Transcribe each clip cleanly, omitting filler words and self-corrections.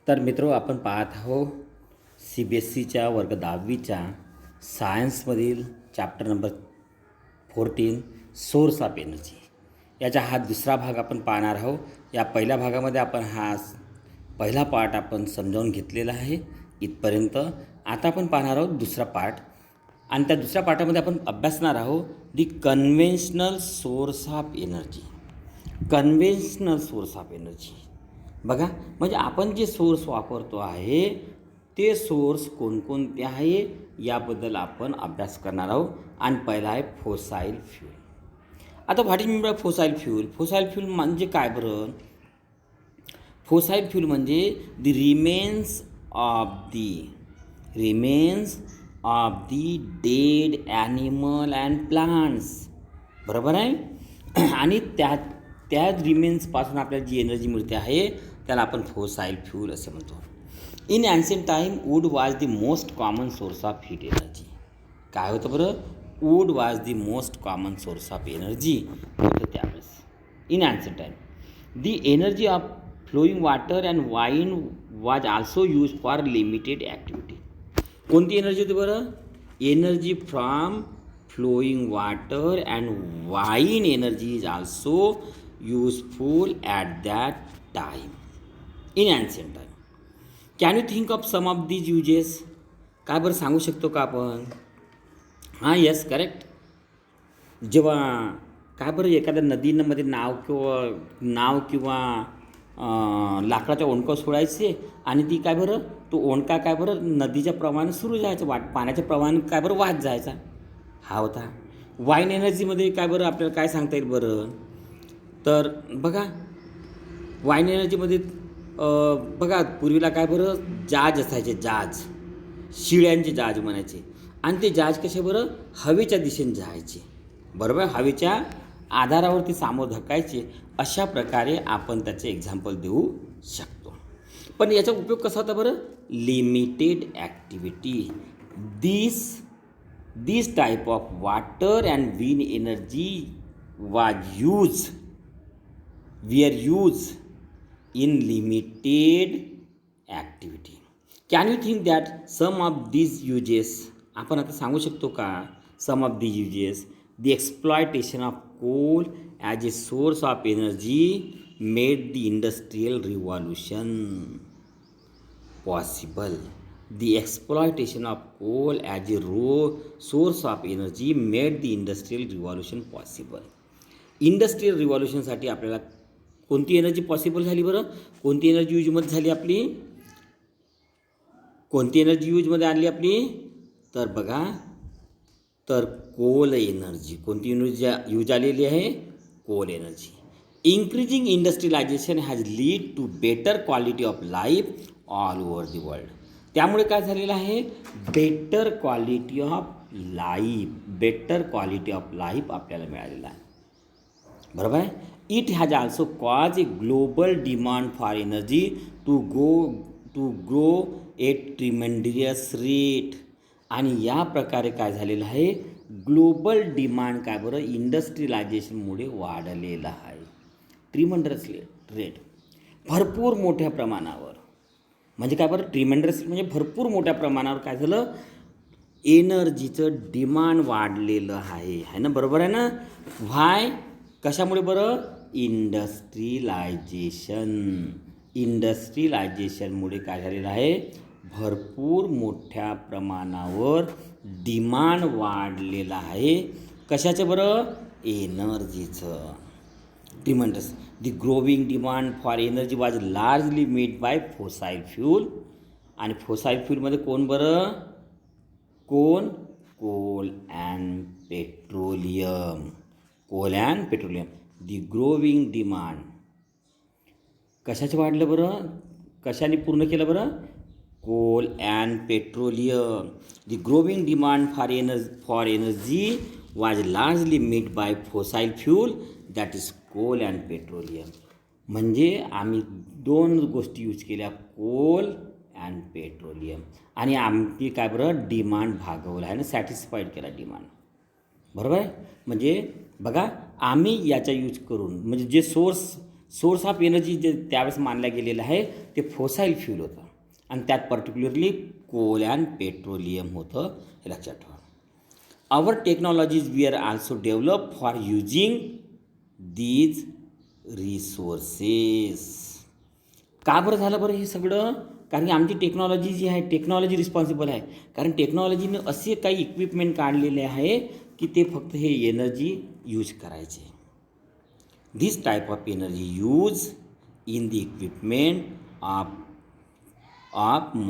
तर मित्रो, आपण पाहत आहोत CBSEच्या वर्ग 10वीच्या सायन्समधील chapter number 14 source of energy याचा हा दुसरा भाग आपण पाहणार आहोत. या पहिल्या भागामध्ये आपण पहिला पार्ट आपण समजावून घेतलेला आहे इथपर्यंत. आता आपण पाहणार आहोत दुसरा पार्ट, आणि त्या दुसऱ्या पार्टामध्ये आपण अभ्यासणार आहोत the conventional source of energy. Conventional source of energy बघा, म्हणजे आपण जे सोर्स वापरतो आहे ते सोर्स कोणकोणते आहे याबद्दल आपण अभ्यास करणार आहोत. आणि पहिला आहे फोसाईल फ्यूल. आता what is mean by fossil fuel? Fossil fuel म्हणजे काय बरं? फोसाईल फ्यूल म्हणजे the remains of the dead animal and plants. बरोबर आहे. आणि त्या रिमेन्सपासून आपल्याला जी एनर्जी मिळते आहे त्याला आपण फोसाईल फ्यूल असे म्हणतो. In ancient time wood was the most common source of heat energy. काय होतं बरं? Wood was the most common source of energy होतं त्यावेळेस in ancient time. The energy of flowing water and wind was also use for limited activity. कोणती एनर्जी होती बरं? Energy from flowing water and wine energy is also useful at that time in ancient time. Can you think of some of these uses? काय बरं सांगू शकतो का आपण? हां, यस, करेक्ट. जेव्हा काय बरं एखाद्या नदीमध्ये नाव किंवा लाकडाच्या ओंडका सोडायचे आणि ती काय बरं तो ओंडका काय बरं नदीच्या प्रमाणे सुरू जायचं, पाण्याच्या प्रमाणे काय बरं वाहत जायचा. हा होता. वाईन एनर्जीमध्ये काय बरं आपल्याला काय सांगता येईल बरं? तर बघा, वाईन एनर्जीमध्ये बघा पूर्वीला काय बरं जहाज असायचे, जहाज शिळ्यांचे जहाज म्हणायचे. आणि ते जहाज कसे बरं हवेच्या दिशेने जायचे. बरोबर, हवेच्या आधारावरती सामोर धकायचे. अशा प्रकारे आपण त्याचे एक्झाम्पल देऊ शकतो. पण याचा उपयोग कसा होता बरं? Limited activity. This type of water and wind energy were used in limited activity. Can you think that some of these uses, आपण आता सांगू शकतो का some of these uses? The exploitation of coal as a source of energy made the industrial revolution possible. The exploitation of coal as a source of energy made the industrial revolution possible. Industrial रिव्हॉल्युशनसाठी आपल्याला कोणती energy possible झाली बरं? कोणती energy यूजमध्ये झाली आपली? कोणती energy यूजमध्ये आणली आपली? तर बघा, तर कोल एनर्जी. कोणती एनर्जी यूज आलेली आहे? Coal energy. Increasing industrialisation has lead to better quality of life all over the world. त्यामुळे काय झालेलं आहे? बेटर क्वालिटी ऑफ लाईफ आपल्याला मिळालेला आहे. बरोबर आहे. It has also cause a global demand for energy to grow at tremendous rate. आणि या प्रकारे काय झालेलं आहे? ग्लोबल डिमांड काय बरं इंडस्ट्रियलायझेशनमुळे वाढलेलं आहे. ट्रिमेंडस रेट, भरपूर मोठ्या प्रमाणावर. म्हणजे काय बरं? ट्रिमेंडस म्हणजे भरपूर मोठ्या प्रमाणावर काय झालं? एनर्जीचं डिमांड वाढलेलं आहे ना. बरोबर आहे ना. व्हाय? कशामुळे बरं? इंडस्ट्रियलायझेशनमुळे काय झालेलं आहे? भरपूर मोठ्या प्रमाणावर डिमांड वाढलेलं आहे. कशाचं बरं? एनर्जीचं. Tremendous. The growing demand for energy was largely made by fossil fuel. आणि फोसाईल फ्यूलमध्ये कोण बरं? कोण? Coal and petroleum. The growing demand कशाचं वाढलं बरं? कशाने पूर्ण केलं बरं? Coal and petroleum. The growing demand for energy was largely made by fossil fuel, that is coal and petroleum. म्हणजे आम्ही दोन गोष्टी यूज केल्या, कोल अँड पेट्रोलियम. आणि आम्ही काय बरं? डिमांड भागवला आहे ना, सॅटिस्फाईड केला डिमांड. बरोबर आहे. म्हणजे बघा, आम्ही याचा यूज करून म्हणजे जे सोर्स सोर्स ऑफ एनर्जी जे त्यावेळेस मानलं गेलेलं आहे ते फॉसाईल फ्यूल होतं आणि त्यात पर्टिक्युलरली कोल अँड पेट्रोलियम होतं, हे लक्षात ठेवा. Our technologies we are also develop for using these resources. का बरं झालं बरं हे सगळं? कारण की आमची टेक्नॉलॉजी जी आहे, टेक्नॉलॉजी रिस्पॉन्सिबल आहे. कारण टेक्नॉलॉजीने असे काही इक्विपमेंट काढलेले आहे की ते फक्त हे एनर्जी यूज करायचे. This type of energy used in the equipment of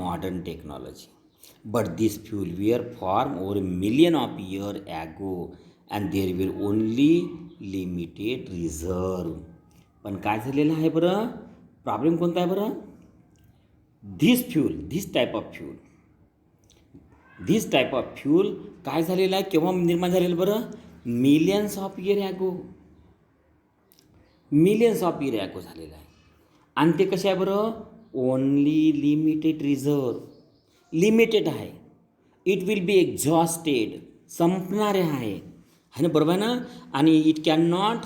modern technology. But this fuel were formed over a million of years ago and there were only limited reserve. पण काय झालेलं आहे बरं? प्रॉब्लेम कोणता आहे बरं? this type of fuel काय झालेलं आहे, केव्हा निर्माण झालेलं बरं? मिलियन्स ऑफ इयर ॲगो झालेलं आहे. आणि ते कसे आहे बरं? ओनली लिमिटेड रिझर्व, लिमिटेड आहे. इट विल बी एक्झॉस्टेड, संपणारे आहे ना, बरोबर आहे ना. आणि it can not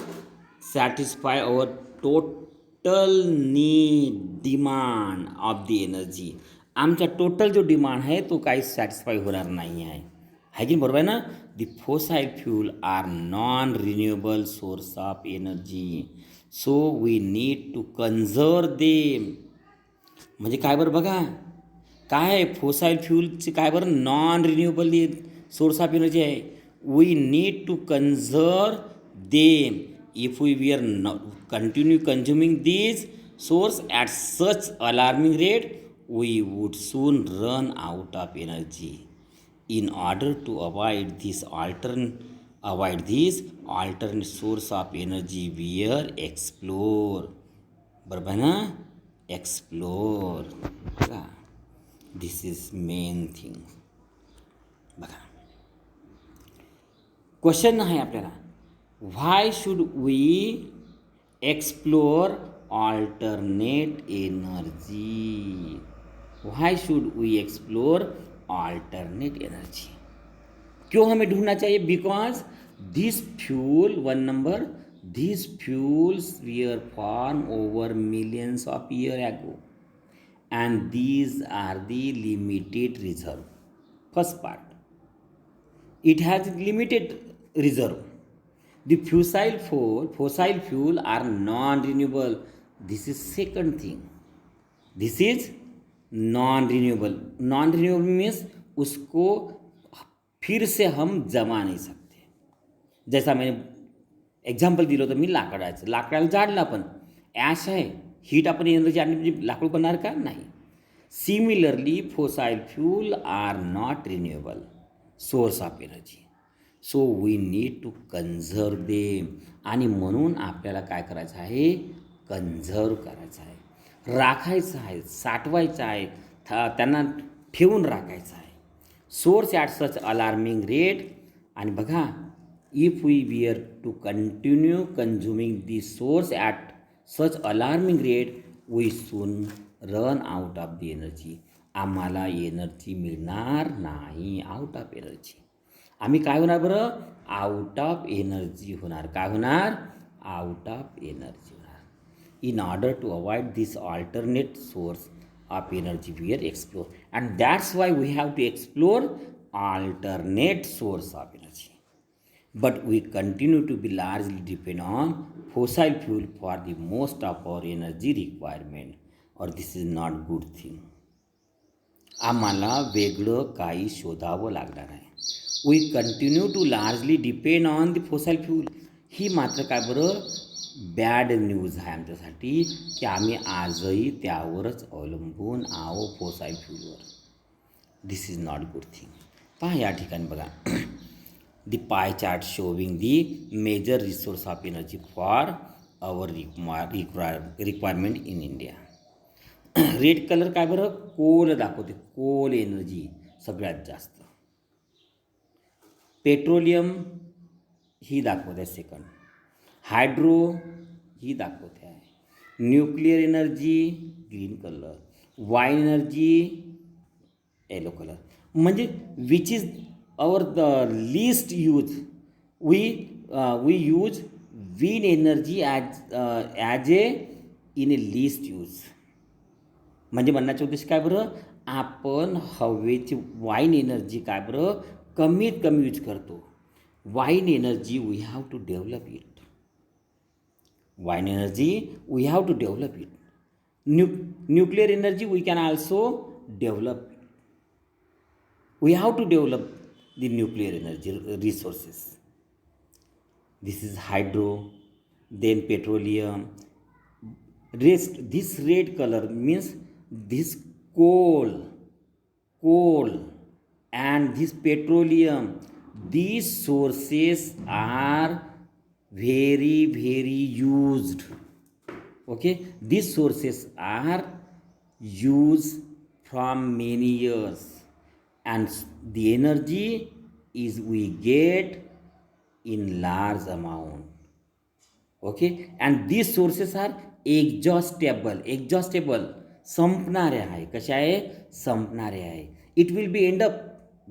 satisfy our total demand of the energy. आमचा टोटल जो डिमांड आहे तो काही सॅटिस्फाय होणार नाही आहे की बरोबर आहे ना. The fossil fuel are non renewable source of energy, so we need to conserve them. म्हणजे काय बरं बघा, काय आहे फॉसाईल फ्यूलचे, काय बरं non renewable source of energy आहे. We need to conserve them. If we are continue consuming these source at such alarming rate we would soon run out of energy. In order to avoid this alternate source of energy, we are explore. बरोबर ना, explore. बघा, this is main thing. बघा, question आहे आपल्याला, why should we explore alternate energy? Why should we explore alternate energy? क्यों हमें ढूंढना चाहिए? Because this fuel, one number, these fuels were formed over millions of years ago and these are the limited reserve. First part, it has limited reserve. The fossil fuel are non-renewable. This is second thing. This is non-renewable. Non-renewable means उसको फिर से हम जमा नहीं सकते. जैसा मैंने example दिलं होतं मी लाकडाचं, लाकडाला जाळलं आपण, ॲश आहे, हीट आपण एनर्जी आणि म्हणजे लाकूड बनणार का? नाही. Similarly fossil fuel are not renewable source of energy, so we need to conserve them. आणि म्हणून आपल्याला काय करायचं आहे? कन्झर्व करायचं आहे, राखायचं आहे, साठवायचं आहे, त्यांना ठेवून राखायचं आहे. Source at such alarming rate. आणि बघा, if we were to continue consuming the source at such alarming rate we soon run out of the energy. आम्हाला एनर्जी मिळणार नाही, आउट ऑफ एनर्जी. आम्ही काय होणार बरं? आउट ऑफ एनर्जी होणार. काय होणार? आउट ऑफ एनर्जी होणार. In order to avoid this alternate source of energy, we are explore, and that's why we have to explore alternate source of energy. But we continue to be largely depend on fossil fuel for the most of our energy requirement, or this is not good thing. आम्हाला वेगळं काही शोधावं लागणार आहे. We continue to largely depend on the fossil fuel. ही मात्र काय बरं बॅड न्यूज आहे आमच्यासाठी की आम्ही आजही त्यावरच अवलंबून आहो, फॉसाईल फ्यूलवर. This is not good thing. पहा या ठिकाणी बघा, the pie chart showing the major resource of energy for our requirement in India. Red colour काय बरं? कोल दाखवते, कोल एनर्जी सगळ्यात जास्त. पेट्रोलियम ही दाखवते सेकंड. हायड्रो ही दाखवते आहे. Nuclear energy green colour. Wind energy yellow colour. म्हणजे which is our the least use. We use wind energy as a in a least use. म्हणजे म्हणण्याचा उद्देश काय बरं, आपण हवेची वाईन एनर्जी काय बरं कमीत कमी यूज करतो. Wind energy we have to develop it. Wind energy we have to develop it. Nuclear energy we can also develop. We have to develop the nuclear energy resources. This is hydro, then petroleum. This red color means this coal, and this petroleum. These sources are very used. Okay, these sources are used from many years. And the energy is we get in large amount. Okay, and these sources are exhaustible. संपणारे आहे. कशा आहे, संपणारे आहे. It will be end up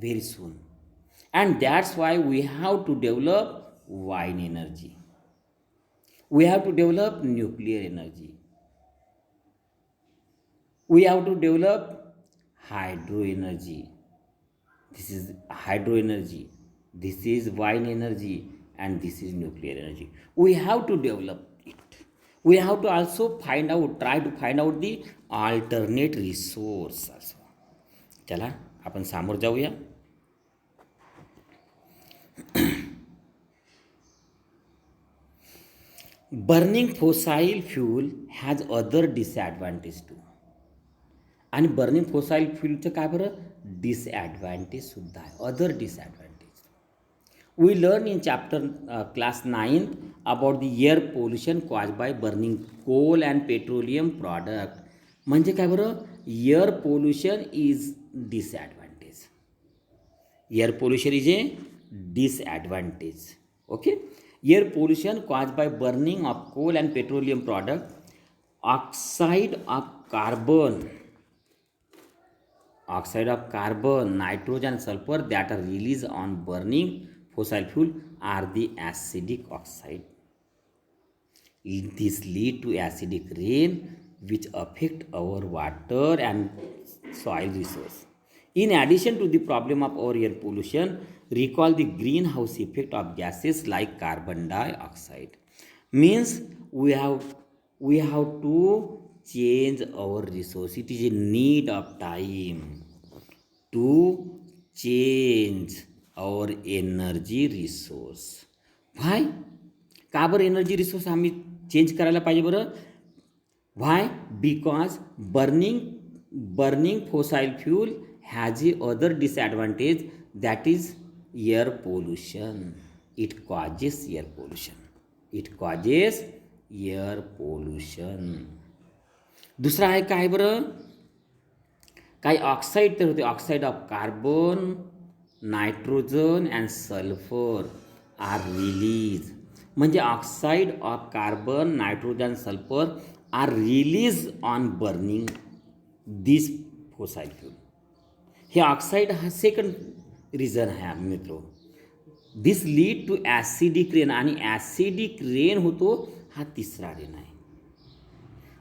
very soon, and that's why we have to develop wind energy. We have to develop nuclear energy. We have to develop hydro energy. This is hydro energy, this is wind energy, and this is nuclear energy. We have to develop it. We have to also try to find out the alternate resource also. चला आपण समोर जाऊया. Burning fossil fuel has other disadvantage too. आणि burning fossil फ्यूलचं काय बरं डिसॲडव्हान्टेजसुद्धा आहे. Other disadvantage we learn in chapter class 9 about the air pollution cause by burning coal and petroleum product. म्हणजे काय बरं, air pollution is disadvantage. Air pollution is a disadvantage. Okay, air pollution cause by burning of coal and petroleum product. Oxide of carbon, nitrogen, sulfur that are released on burning fossil fuel are the acidic oxide. This lead to acidic rain which affect our water and soil resource. In addition to the problem of our air pollution, recall the greenhouse effect of gases like carbon dioxide. Means we have to change our resource. It is a need of time to change our energy resource. Why? का बरं energy resource आम्ही change करायला पाहिजे बरं? Why? Because burning fossil fuel has a other disadvantage, that is air pollution. It causes air pollution. दुसरा आहे काय बरं, काही ऑक्साईड तर होते. Oxide of carbon, nitrogen and sulphur are release. म्हणजे oxide of carbon, nitrogen, sulphur are release on burning this fossil fuel. हे oxide हा सेकंड रिझन आहे मित्रो. This lead to acidic rain, आणि ॲसिडिक रेन होतो हा तिसरा रेन आहे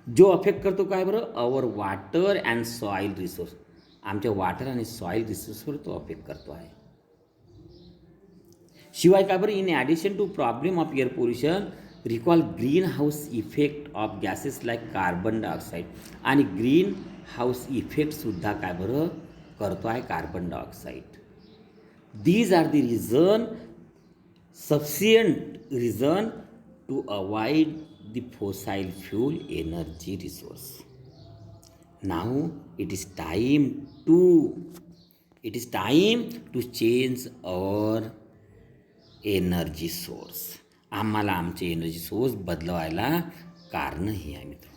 जो अफेक्ट करतो काय बरं, our water and soil resource. आमच्या वॉटर आणि सॉईल रिसोर्सवर तो अफेक्ट करतो आहे. शिवाय काय बरं, in addition to problem of air pollution, recall green house effect of gases like carbon dioxide. आणि ग्रीन हाऊस इफेक्टसुद्धा काय बरं करतो आहे carbon dioxide. These are the reason, sufficient reason to avoid the fossil fuel energy resource. Now it is time to change our energy source. आम्हाला आमचे energy source बदलवायला कारण हे आहे मित्र.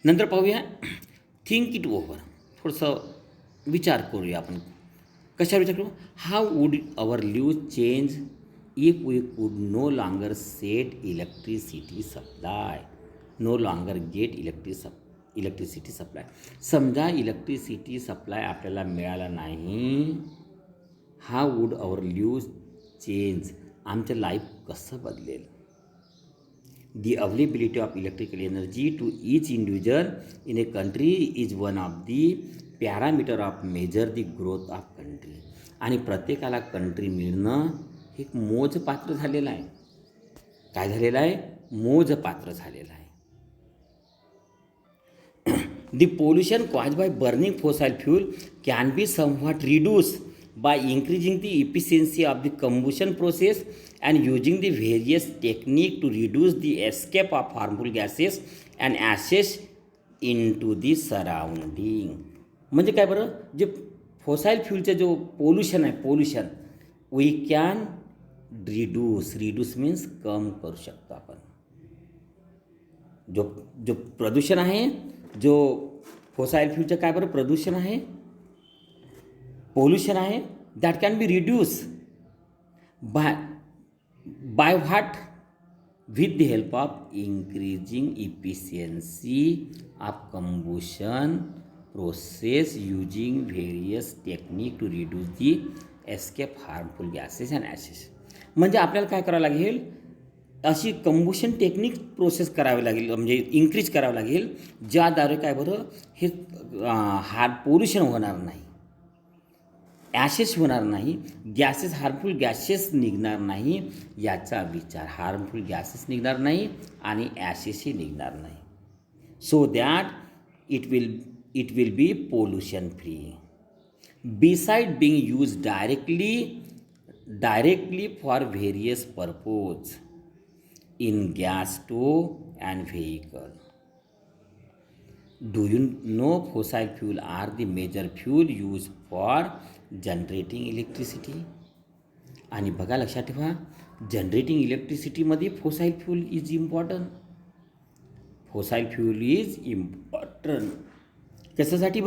नंतर पाहूया थिंक इट ओव्हर. थोडंसं विचार करूया आपण. कशावर विचार करू? How would our live change if we could no longer set electricity supply, no longer get electricity supply. समजा इलेक्ट्रिसिटी सप्लाय आपल्याला मिळाला नाही, how would our live change, आमचं लाईफ कसं बदलेल. The availability of electrical energy to each individual in a country is one of the parameter of measure the growth of country. आणि प्रत्येकाला country मिळणं हे एक मोजपात्र झालेलं आहे. काय झालेलं आहे? मोजपात्र झालेलं आहे. The pollution caused by burning fossil fuel can be somewhat reduced by increasing the efficiency of the combustion process and using the various techniques to reduce the escape of harmful gases and ashes into the surrounding. म्हणजे काय बरं, जे फॉसाईल फ्यूलचं जो pollution आहे, pollution we can reduce means कम करू शकतो आपण. जो प्रदूषण आहे, जो फॉसाईल फ्यूलचं काय बरं प्रदूषण आहे, पोल्युशन आहे, that can be reduce by what, with the help of increasing efficiency of combustion process using various techniques to reduce the escape harmful gases and ashes. म्हणजे आपल्याला काय करावं लागेल, अशी कंबुशन टेक्निक प्रोसेस करावी लागेल, म्हणजे इन्क्रीज करावं लागेल, ज्याद्वारे काय बरं हे पोल्युशन होणार नाही, ॲशेस होणार नाही, गॅसेस हार्मफुल गॅसेस निघणार नाही, याचा विचार. हार्मफुल गॅसेस निघणार नाही आणि ॲशेसही निघणार नाही. So that it will be pollution free. Beside Bing use directly for various purpose in gas stove and vehicle. Do you know fossil fuel are the major fuel used for generating electricity? आणि बघा लक्षात ठेवा, generating इलेक्ट्रिसिटीमध्ये fossil fuel is important. Fossil fuel is important कशासाठी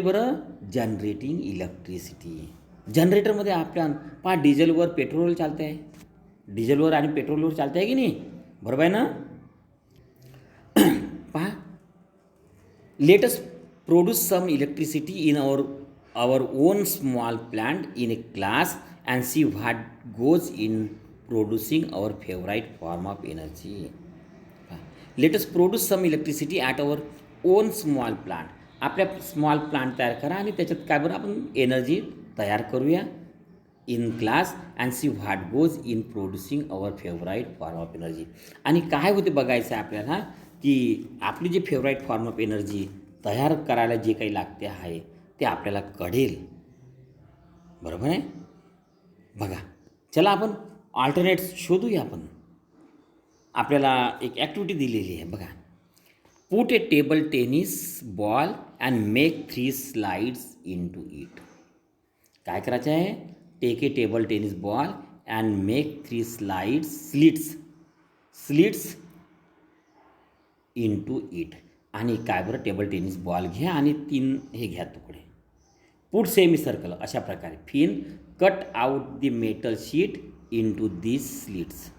बरं? Generating electricity. जनरेटरमध्ये आपल्या पहा डिझेलवर पेट्रोल चालतं आहे, डिझेलवर आणि पेट्रोलवर चालतं आहे की नाही, बरोबर आहे ना? पहा, let us produce some electricity in our own small plant in a class and see what goes in producing our favorite form of energy. Let us produce some electricity at our own small plant. आपल्या small plant तयार करा आणि त्याच्यात काय बरं आपण energy तयार करूया in class and see what goes in producing our favourite form of energy. आणि काय होते बघायचं आहे आपल्याला की आपली जी फेवराईट फॉर्म ऑफ एनर्जी तयार करायला जे काही लागते आहे ते आपल्याला कळेल, बरोबर आहे? बघा, चला आपण ऑल्टरनेट्स शोधूया. आपण आपल्याला एक ॲक्टिव्हिटी दिलेली आहे बघा. Put a table tennis ball and make 3 slides into it. काय करायचं आहे? Take a table tennis ball and make 3 slits into it. आणि काय बरं, टेबल टेनिस बॉल घ्या आणि 3 हे घ्या तुकडे. पुट सेमी सर्कल अशा प्रकारे fin cut out the metal sheet into this slits.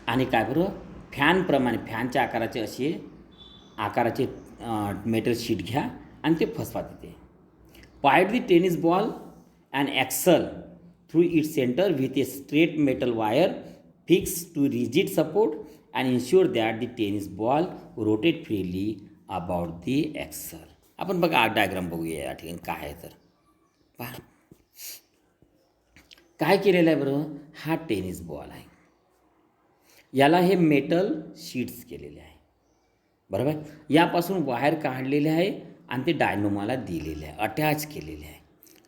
आणि काय बरं, फॅनप्रमाणे फॅनच्या आकाराचे असे आकाराचे मेटल शीट घ्या आणि ते फसवा तिथे. Put the tennis ball and axle through it centre with a straight metal wire fix to rigid support and ensure that the tennis ball rotate freely about the axle. आपण बघा diagram बघूया या ठिकाणी काय आहे. तर पहा काय केलेलं आहे बरं, हा टेनिस बॉल आहे, याला हे मेटल शीट्स केलेले आहे, बरोबर. यापासून वायर काढलेले आहे आणि ते डायनोमाला दिलेले आहे, अटॅच केलेले आहे,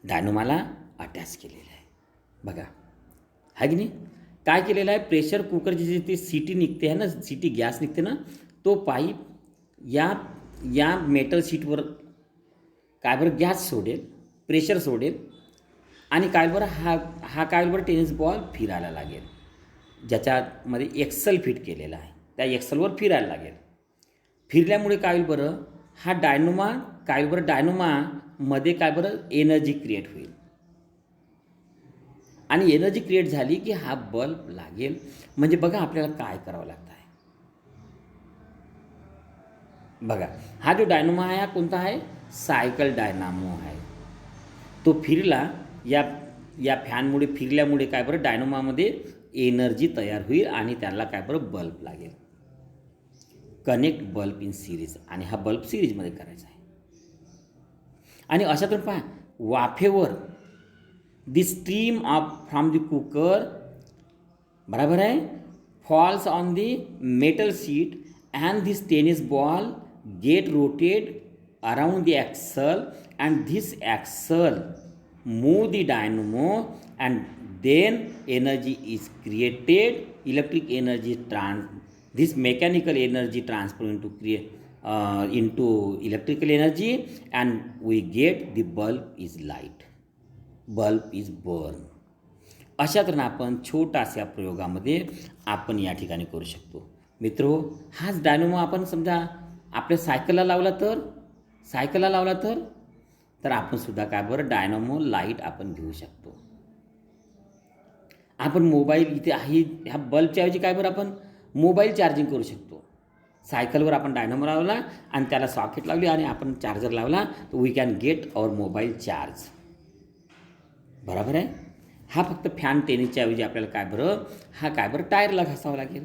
डायनोमाला अटॅच केलेले आहे. बघा आहे की नाही? काय केलेलं आहे, प्रेशर कुकरची जी ती सिटी निघते आहे ना, सिटी गॅस निघते ना, तो पाईप या मेटल शीटवर काय बरं गॅस सोडेल, प्रेशर सोडेल आणि काय बरं हा काय बरं टेनिस बॉल फिरायला लागेल, ज्याच्यामध्ये एक्सल फिट केलेला आहे, त्या एक्सलवर फिरायला लागेल. फिरल्यामुळे काय होईल बरं, हा डायनोमा काय बरं, डायनोमामध्ये काय बरं एनर्जी क्रिएट होईल आणि एनर्जी क्रिएट झाली की हा बल्ब लागेल. म्हणजे बघा आपल्याला काय करावं लागतं आहे. बघा हा जो डायनोमा आहे हा कोणता आहे, सायकल डायनामो आहे. तो फिरला, या फॅनमुळे फिरल्यामुळे काय बरं डायनोमामध्ये एनर्जी तयार होईल आणि त्याला काय बरं बल्ब लागेल. कनेक्ट बल्ब इन सिरीज, आणि हा बल्ब सिरीजमध्ये करायचा आहे. आणि अशातून पहा वाफेवर the steam off from the cooker बराबर आहे falls on the metal sheet and this tennis ball get rotated around the axle and this axle move the dynamo and then energy is created. Electric energy this mechanical energy transfer into electrical energy and we get the bulb is light, bulb is burn. अशा तऱ्हेने आपण छोट्याशा प्रयोगामध्ये आपण या ठिकाणी करू शकतो. मित्रो, हाच डायनोमो आपण समजा आपल्या सायकलला लावला तर आपण सुद्धा काय बरं डायनोमो लाईट आपण घेऊ शकतो. आपण मोबाईल इथे आहे ह्या बल्बच्या ऐवजी काय बरं आपण मोबाईल चार्जिंग करू शकतो. सायकलवर आपण डायनोमो लावला आणि त्याला सॉकेट लावली आणि आपण चार्जर लावला तर we can get our mobile charge. बरोबर आहे. हा फक्त फॅन टेनिसच्या ऐवजी आपल्याला काय बरं टायरला घासावं लागेल.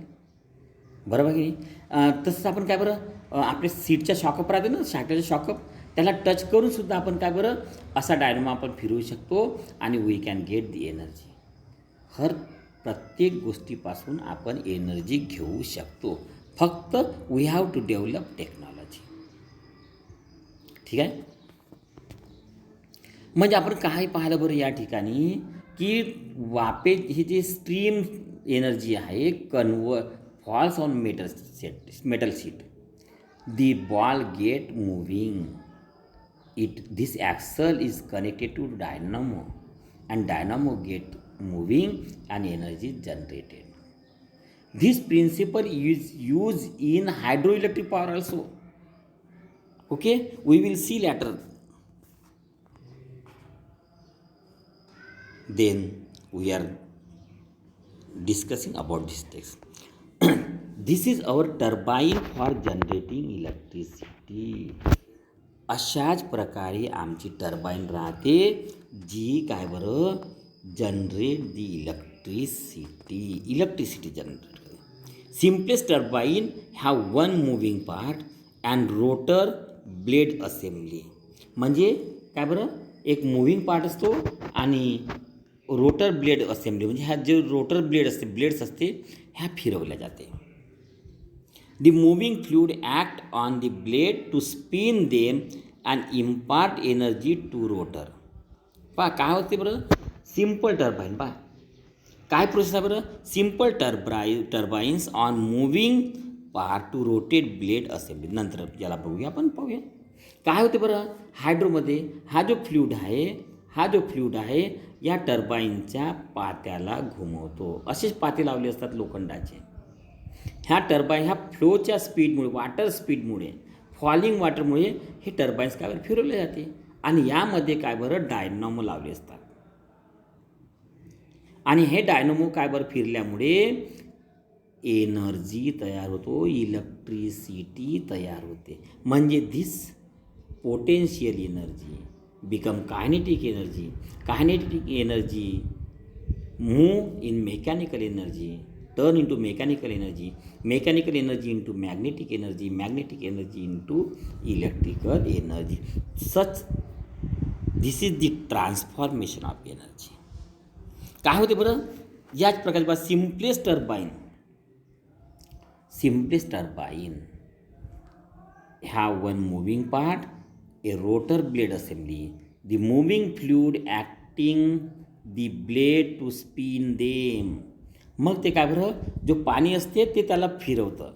बरोबर की नाही. तसंच आपण काय बरं आपल्या सीटच्या शॉकअप राहते ना, सायकलच्या शॉकअप, त्याला टच करून सुद्धा आपण काय बरं असा डायनोमो आपण फिरवू शकतो आणि we can get the energy. प्रत्येक गोष्टीपासून आपण एनर्जी घेऊ शकतो. फक्त we have to develop technology. ठीक आहे. म्हणजे आपण काय पाहिलं बरं या ठिकाणी की वाफे ही जी स्ट्रीम एनर्जी आहे falls on metal sheet. The ball get moving this axle is connected to dynamo and dynamo get moving and energy generated. This principle is used in hydroelectric power also. Okay, we will see later. Then we are discussing about this text. This is our turbine for generating electricity. अशाच प्रकारे आमची turbine राहते जी काय बरं generate the electricity generate करे. Simplest turbine have one moving part and rotor blade assembly. म्हणजे काय बरं एक मूविंग पार्ट असतो आणि रोटर ब्लेड असेंब्ली म्हणजे ह्या जे रोटर ब्लेड्स असते ह्या फिरवल्या जाते. The moving fluid act on the blade to spin them and impart energy to rotor. पहा काय होते बरं सिम्पल टर्बाईन. पहा काय प्रोसेस आहे बरं. Simple turbines on moving part two rotate blade assembly. नंतर ज्याला आपण पाहूया काय होते बरं. हायड्रोमध्ये हा जो फ्लुइड आहे या टर्बाईनच्या पात्याला घुमवतो. असेच पाते लावले असतात लोखंडाचे. ह्या टर्बाईन ह्या फ्लोच्या स्पीडमुळे वॉटर स्पीडमुळे फॉलिंग वॉटरमुळे हे टर्बाईन्स काय बरं फिरवले जाते आणि यामध्ये काय बरं डायनॅमो लावले असतात. आणि हे डायनॅमो काय बरं फिरल्यामुळे एनर्जी तयार होतो, इलेक्ट्रिसिटी तयार होते. म्हणजे this potential energy become kinetic energy move in mechanical energy turn into mechanical energy into magnetic energy into electrical energy. Such this is the transformation of energy. काय होते बरं याच प्रकारे बघा simplest turbine have one moving part, a rotor blade assembly, the moving fluid acting the blade to spin them. मग ते काय बरं जो पाणी असते ते त्याला फिरवतं.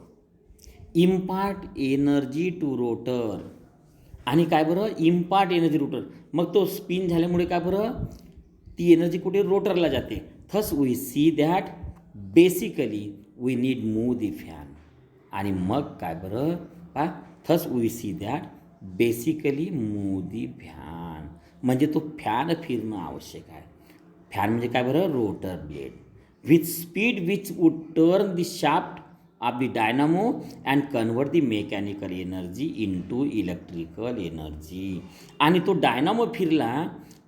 इम्पार्ट एनर्जी टू रोटर आणि काय बरं इम्पार्ट एनर्जी रोटर. मग तो स्पिन झाल्यामुळे काय बरं ती एनर्जी कुठे रोटरला जाते. Thus we see that basically we need move the fan. आणि मग काय बरं पा thus we see that basically move the fan. म्हणजे तो फॅन फिरणं आवश्यक आहे. फॅन म्हणजे काय बरं rotor blade with speed which would turn the shaft of the dynamo and convert the mechanical energy into electrical energy. आणि तो डायनामो फिरला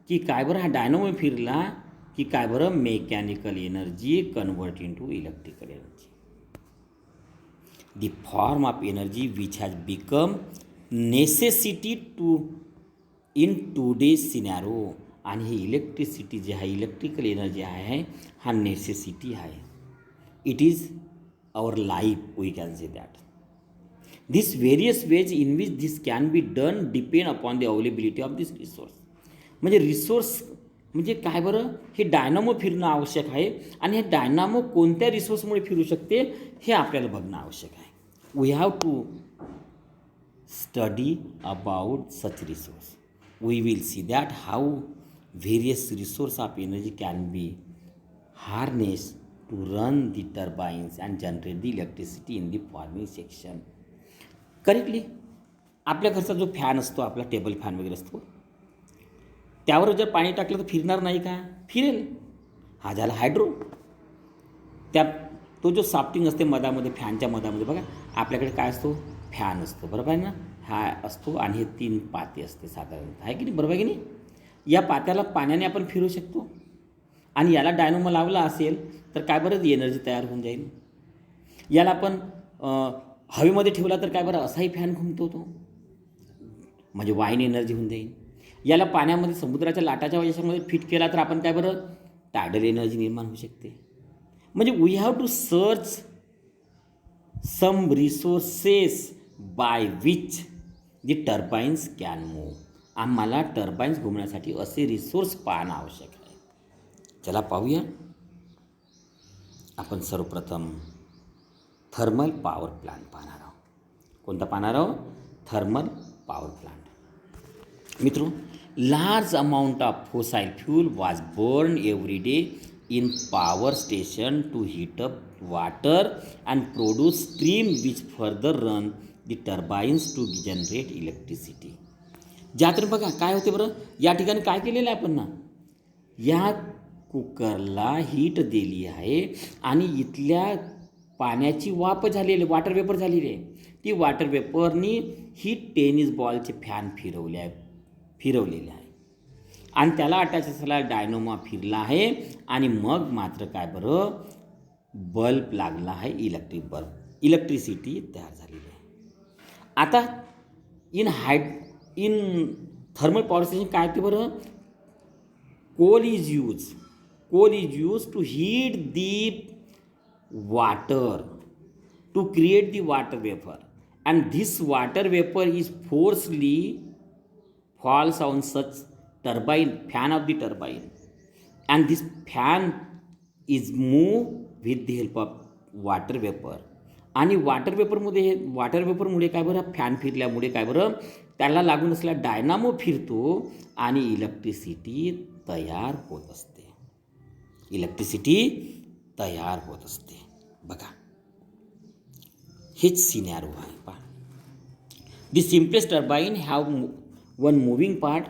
की काय बरं हा डायनामो फिरला की काय बरं, mechanical energy convert into electrical energy. The form of energy which has become necessity to in today's scenario. आणि ही इलेक्ट्रिसिटी जी आहे, इलेक्ट्रिकल एनर्जी आहे, हा नेसेसिटी आहे. It is our life, we can say that. This various ways in which this can be done depend upon the availability of this resource. म्हणजे resource म्हणजे काय बरं, हे डायनामो फिरणं आवश्यक आहे. आणि हे डायनामो कोणत्या रिसोर्समुळे फिरू शकते हे आपल्याला बघणं आवश्यक आहे. We have to study about such resource. We will see that how various resource of energy can be harnessed to run the turbines and generate the electricity in the farming section. Correctly आपल्या घरचा जो fan असतो, आपला table fan वगैरे असतो, त्यावर जर पाणी टाकलं तर फिरणार नाही का? फिरेल. हा झाला हायड्रो. त्या तो जो साफ्टिंग असते मधामध्ये, फॅनच्या मधामध्ये बघा आपल्याकडे काय असतो, फॅन असतो, बरोबर आहे ना. हा असतो आणि हे 3 पाते असते साधारणतः, आहे की नाही, बरोबर आहे की नाही. या पात्याला पाण्याने आपण फिरू शकतो. आणि याला डायनोमो लावला असेल तर काय बरं, एनर्जी तयार होऊन जाईल. याला आपण हवेमध्ये ठेवला तर काय बरं, असाही फॅन घुमतो तो, म्हणजे वाईन एनर्जी होऊन जाईल. याला पाण्यामध्ये समुद्राच्या लाटाच्या याच्यामध्ये फिट केला तर आपण काय बरं, टायडल एनर्जी निर्माण होऊ शकते. म्हणजे we have to search some resources by which the turbines can move. आम्हाला टर्बाईन्स घुमण्यासाठी असे रिसोर्स पाहणं आवश्यक आहे. चला पाहूया. आपण सर्वप्रथम थर्मल पॉवर प्लांट पाहणार आहोत. कोणता पाहणार आहोत? Thermal power plant. मित्रो, large amount of fossil fuel was burn every day in power station to heat up water and produce stream which further run the turbines to generate electricity. ज्यात बघा काय होते बरं, या ठिकाणी काय केलेलं आहे आपण ना, या कुकरला हीट दिली आहे आणि इथल्या पाण्याची वाफ झालेली, वॉटर वेपर झालेली आहे. ती वॉटर वेपरनी ही टेनिस बॉलचे फॅन फिरवलेले आहे आणि त्याला अटॅच असलेला डायनोमा फिरला आहे आणि मग मात्र काय बरं, बल्ब लागला आहे, इलेक्ट्रिक बल्ब, इलेक्ट्रिसिटी तयार झालेली आहे. आता इन थर्मल पॉवर स्टेशन काय ते बरं, coal is use to heat the water to create the water vapour and this water vapour is forcely falls on such turbine, fan of the turbine, and this fan is move with the help of water vapour. आणि water वेपरमुळे काय बरं, fan फिरल्यामुळे काय बरं, त्याला लागून असलेला dynamo फिरतो आणि इलेक्ट्रिसिटी तयार होत असते. बघा हेच सिनॅरो आहे. पहा, the simplest turbine have one moving part,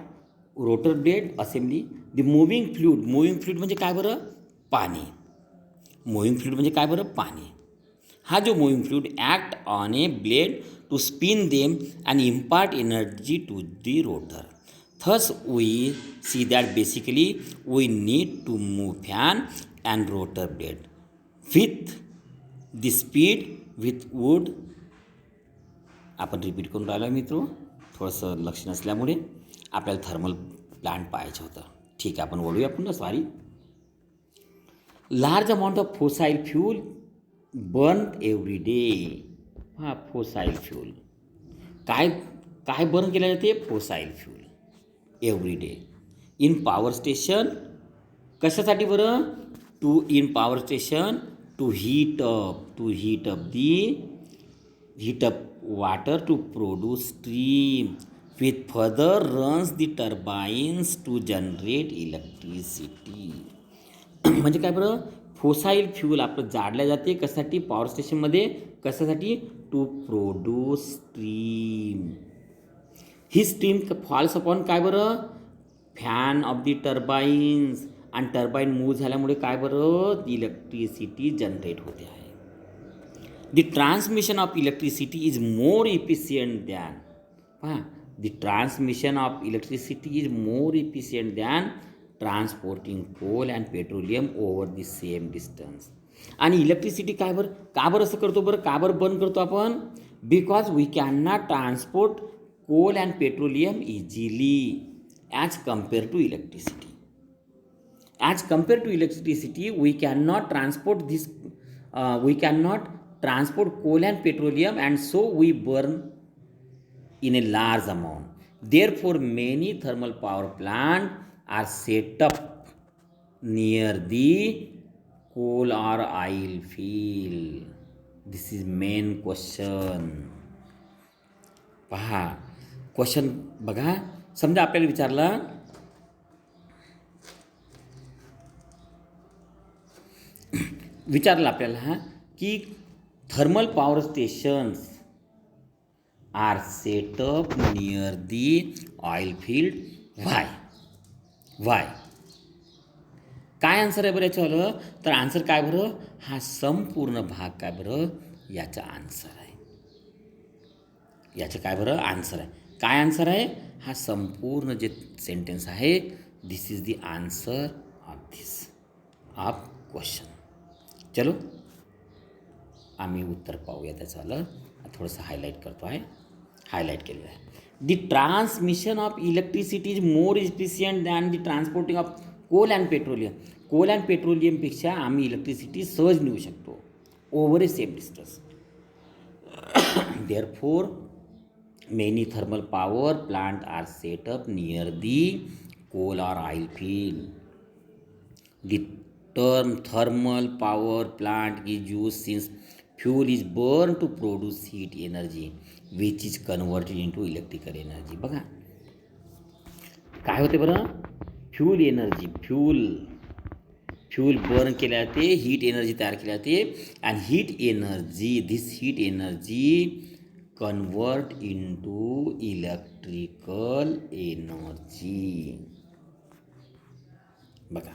rotor blade assembly. The moving fluid म्हणजे काय बरं, पाणी. हा जो moving fluid act on a blade to spin them and impart energy to the rotor. Thus we see that basically we need to move fan and rotor blade with the speed with wood. आपण repeat करून राहिलो मित्रो, थोडंसं लक्ष नसल्यामुळे आपल्याला thermal plant पाहायचं होतं. ठीक आहे, आपण वळूया पुन्हा. Sorry. Large amount of fossil fuel burn every day. हा फॉसाईल फ्यूल काय बर्न केलं जाते, fossil fuel every day in power station. कशासाठी बरं, in power station to heat up water to produce stream with further runs the turbines to generate electricity. म्हणजे काय बरं, फॉसाईल fuel आपलं जाळल्या जाते कशासाठी, पॉवर स्टेशनमध्ये. कशासाठी, टू प्रोड्यूस स्ट्रीम. ही स्ट्रीम फॉल्स अपॉन काय बरं, फॅन ऑफ दी टर्बाईन्स. आणि टर्बाईन मूव्ह झाल्यामुळे काय बरं, इलेक्ट्रिसिटी जनरेट होते आहे. The transmission of electricity is more efficient than transporting coal and petroleum over the same distance. आणि इलेक्ट्रिसिटी काय बरं, का बरं असं करतो बरं, का बरं बंद करतो आपण? Because we can not transport coal and petroleum easily as compare to electricity. As compared to electricity, we cannot transport this. We cannot transport coal and petroleum, and so we burn in a large amount. Therefore, many thermal power plants are set up near the coal or oil field. This is main question. पहा question बघा. समजा आपल्याला विचारला आपल्याला की thermal power stations are setup near the oil field. Why काय answer आहे बरं याच्यावर? तर आन्सर काय बरं? हा संपूर्ण भाग काय बरं याचा आन्सर आहे. याचं काय बरं आन्सर आहे? काय आन्सर आहे? हा संपूर्ण जे सेंटेन्स आहे, this is the answer of question. चलो आम्ही उत्तर पाहूया त्याचं. थोडंसं हायलाईट करतो आहे, हायलाईट केलेलं आहे. The transmission of electricity is more efficient than the transporting of coal and petroleum. Coal and पेट्रोलियमपेक्षा आम्ही इलेक्ट्रिसिटी सहज नेऊ शकतो over a same distance. Therefore many thermal power plant are set up near the coal or oil field. The term thermal power plant is used since fuel is burned to produce heat energy which is converted into electrical energy. बघा काय होते बरं? Fuel energy, fuel burn केल्या जाते, heat energy तयार केली जाते, आणि heat energy convert into electrical energy. बघा